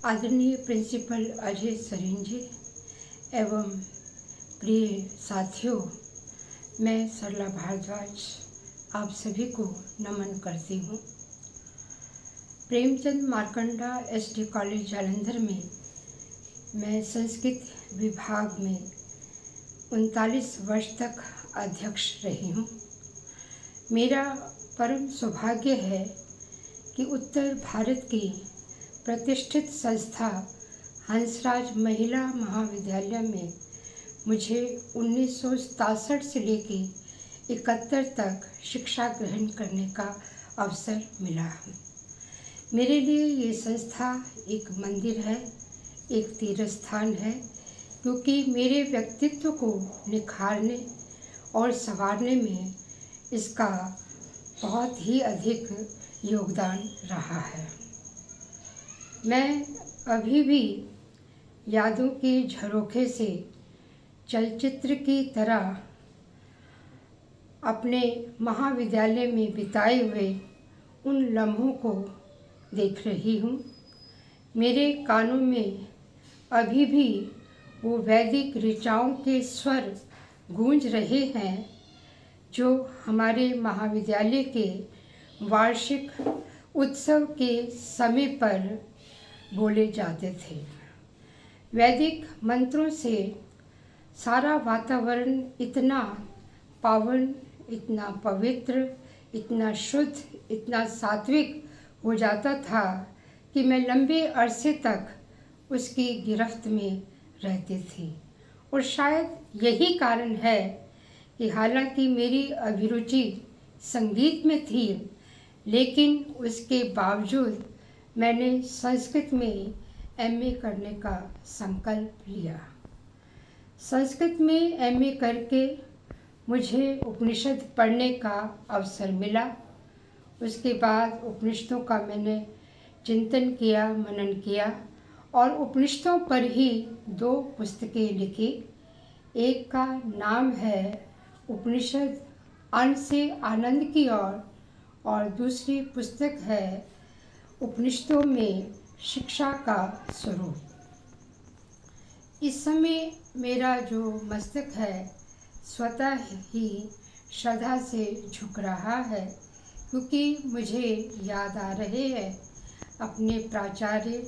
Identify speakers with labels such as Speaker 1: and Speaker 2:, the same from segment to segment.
Speaker 1: आदरणीय प्रिंसिपल अजय सरीन जी एवं प्रिय साथियों, मैं सरला भारद्वाज आप सभी को नमन करती हूँ। प्रेमचंद मार्कंडा एसडी कॉलेज जालंधर में मैं संस्कृत विभाग में 39 वर्ष तक अध्यक्ष रही हूँ। मेरा परम सौभाग्य है कि उत्तर भारत की प्रतिष्ठित संस्था हंसराज महिला महाविद्यालय में मुझे 1967 से लेकर 71 तक शिक्षा ग्रहण करने का अवसर मिला। मेरे लिए ये संस्था एक मंदिर है, एक तीर्थ स्थान है, क्योंकि मेरे व्यक्तित्व को निखारने और संवारने में इसका बहुत ही अधिक योगदान रहा है। मैं अभी भी यादों के झरोखे से चलचित्र की तरह अपने महाविद्यालय में बिताए हुए उन लम्हों को देख रही हूँ। मेरे कानों में अभी भी वो वैदिक ऋचाओं के स्वर गूंज रहे हैं जो हमारे महाविद्यालय के वार्षिक उत्सव के समय पर बोले जाते थे। वैदिक मंत्रों से सारा वातावरण इतना पावन, इतना पवित्र, इतना शुद्ध, इतना सात्विक हो जाता था कि मैं लंबे अरसे तक उसकी गिरफ्त में रहती थी। और शायद यही कारण है कि हालांकि मेरी अभिरुचि संगीत में थी, लेकिन उसके बावजूद मैंने संस्कृत में एमए करने का संकल्प लिया। संस्कृत में एमए करके मुझे उपनिषद पढ़ने का अवसर मिला। उसके बाद उपनिषदों का मैंने चिंतन किया, मनन किया और उपनिषदों पर ही 2 पुस्तकें लिखी। एक का नाम है उपनिषद अन्न से आनंद की ओर और दूसरी पुस्तक है उपनिषदों में शिक्षा का स्वरूप। इस समय मेरा जो मस्तक है स्वतः ही श्रद्धा से झुक रहा है, क्योंकि मुझे याद आ रहे हैं अपने प्राचार्य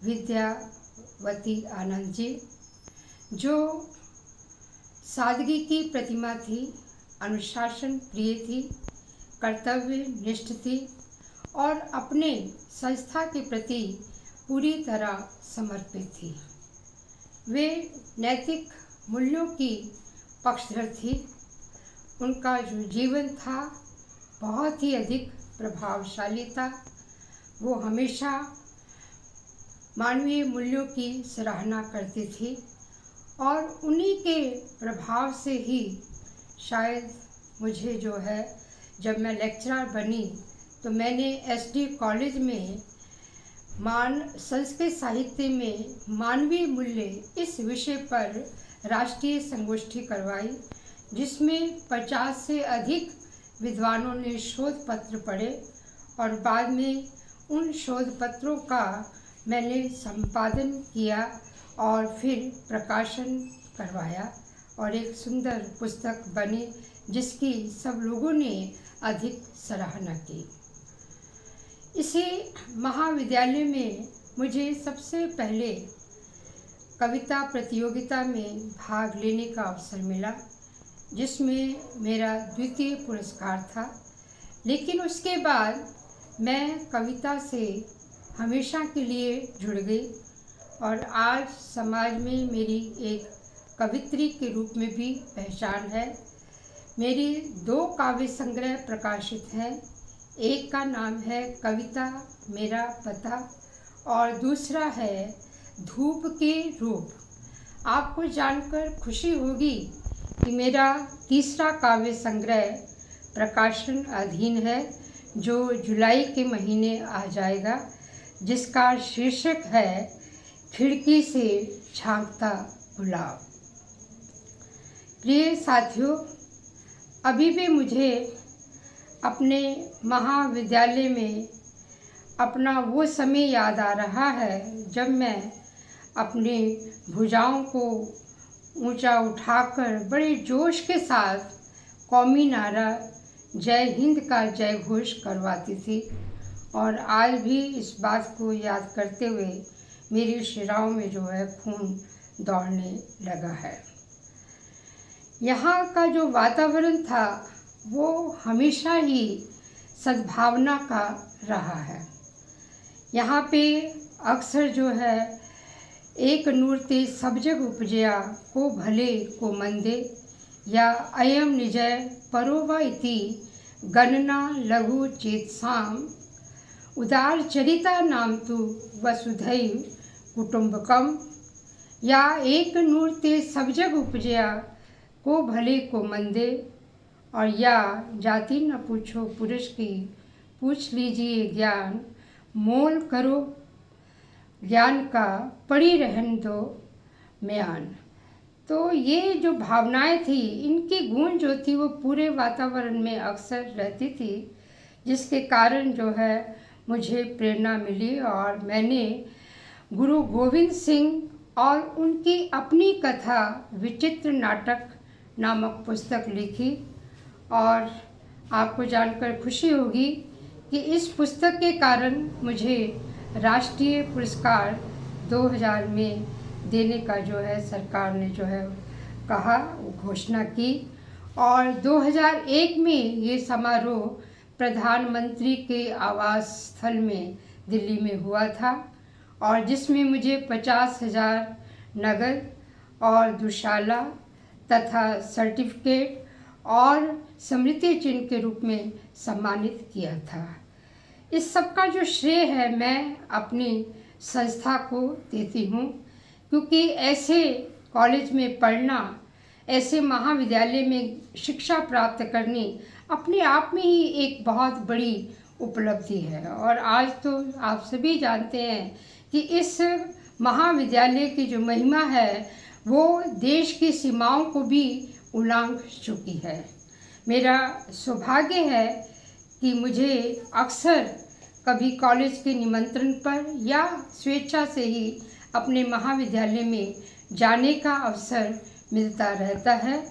Speaker 1: विद्यावती आनंद जी, जो सादगी की प्रतिमा थी, अनुशासन प्रिय थी, कर्तव्य निष्ठ थी और अपने संस्था के प्रति पूरी तरह समर्पित थी। वे नैतिक मूल्यों की पक्षधर थी। उनका जो जीवन था बहुत ही अधिक प्रभावशाली था। वो हमेशा मानवीय मूल्यों की सराहना करती थी और उन्हीं के प्रभाव से ही शायद मुझे जो है, जब मैं लेक्चरर बनी तो मैंने एसडी कॉलेज में संस्कृत साहित्य में मानवीय मूल्य इस विषय पर राष्ट्रीय संगोष्ठी करवाई, जिसमें 50 से अधिक विद्वानों ने शोध पत्र पढ़े और बाद में उन शोध पत्रों का मैंने संपादन किया और फिर प्रकाशन करवाया और एक सुंदर पुस्तक बनी जिसकी सब लोगों ने अधिक सराहना की। इसी महाविद्यालय में मुझे सबसे पहले कविता प्रतियोगिता में भाग लेने का अवसर मिला, जिसमें मेरा द्वितीय पुरस्कार था। लेकिन उसके बाद मैं कविता से हमेशा के लिए जुड़ गई और आज समाज में मेरी एक कवित्री के रूप में भी पहचान है। मेरी 2 काव्य संग्रह प्रकाशित हैं। एक का नाम है कविता मेरा पता और दूसरा है धूप के रूप। आपको जानकर खुशी होगी कि मेरा तीसरा काव्य संग्रह प्रकाशन अधीन है, जो जुलाई के महीने आ जाएगा, जिसका शीर्षक है खिड़की से झांकता गुलाब। प्रिय साथियों, अभी भी मुझे अपने महाविद्यालय में अपना वो समय याद आ रहा है जब मैं अपनी भुजाओं को ऊंचा उठाकर बड़े जोश के साथ कौमी नारा जय हिंद का जय घोष करवाती थी। और आज भी इस बात को याद करते हुए मेरी शिराओं में जो है खून दौड़ने लगा है। यहाँ का जो वातावरण था वो हमेशा ही सद्भावना का रहा है। यहाँ पे अक्सर जो है एक नूर ते सब जग उपजया को भले को मंदे या अयम निजय परोवा इति गणना लघु चेतसाम उदार चरिता नाम तु वसुधैव कुटुंबकम या एक नूर ते सब जग उपजया को भले को मंदे और या जाति न पूछो पुरुष की पूछ लीजिए ज्ञान मोल करो ज्ञान का पड़ी रहन दो म्यान। तो ये जो भावनाएं थी इनकी गूंज जो थी वो पूरे वातावरण में अक्सर रहती थी, जिसके कारण जो है मुझे प्रेरणा मिली और मैंने गुरु गोविंद सिंह और उनकी अपनी कथा विचित्र नाटक नामक पुस्तक लिखी। और आपको जानकर खुशी होगी कि इस पुस्तक के कारण मुझे राष्ट्रीय पुरस्कार 2000 में देने का जो है सरकार ने जो है कहा, घोषणा की। और 2001 में ये समारोह प्रधानमंत्री के आवास स्थल में दिल्ली में हुआ था और जिसमें मुझे 50,000 नगद और दुशाला तथा सर्टिफिकेट और स्मृति चिन्ह के रूप में सम्मानित किया था। इस सब का जो श्रेय है मैं अपनी संस्था को देती हूँ, क्योंकि ऐसे कॉलेज में पढ़ना, ऐसे महाविद्यालय में शिक्षा प्राप्त करनी अपने आप में ही एक बहुत बड़ी उपलब्धि है। और आज तो आप सभी जानते हैं कि इस महाविद्यालय की जो महिमा है वो देश की सीमाओं को भी उलांघ चुकी है। मेरा सौभाग्य है कि मुझे अक्सर कभी कॉलेज के निमंत्रण पर या स्वेच्छा से ही अपने महाविद्यालय में जाने का अवसर मिलता रहता है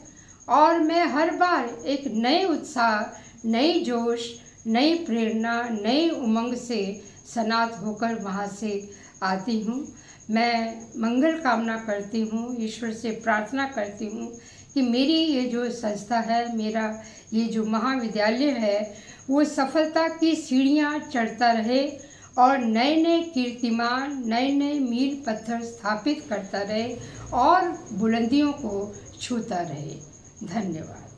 Speaker 1: और मैं हर बार एक नए उत्साह, नई जोश, नई प्रेरणा, नई उमंग से सनात होकर वहाँ से आती हूँ। मैं मंगल कामना करती हूँ, ईश्वर से प्रार्थना करती हूँ कि मेरी ये जो संस्था है, मेरा ये जो महाविद्यालय है वो सफलता की सीढ़ियाँ चढ़ता रहे और नए नए कीर्तिमान, नए नए मील पत्थर स्थापित करता रहे और बुलंदियों को छूता रहे। धन्यवाद।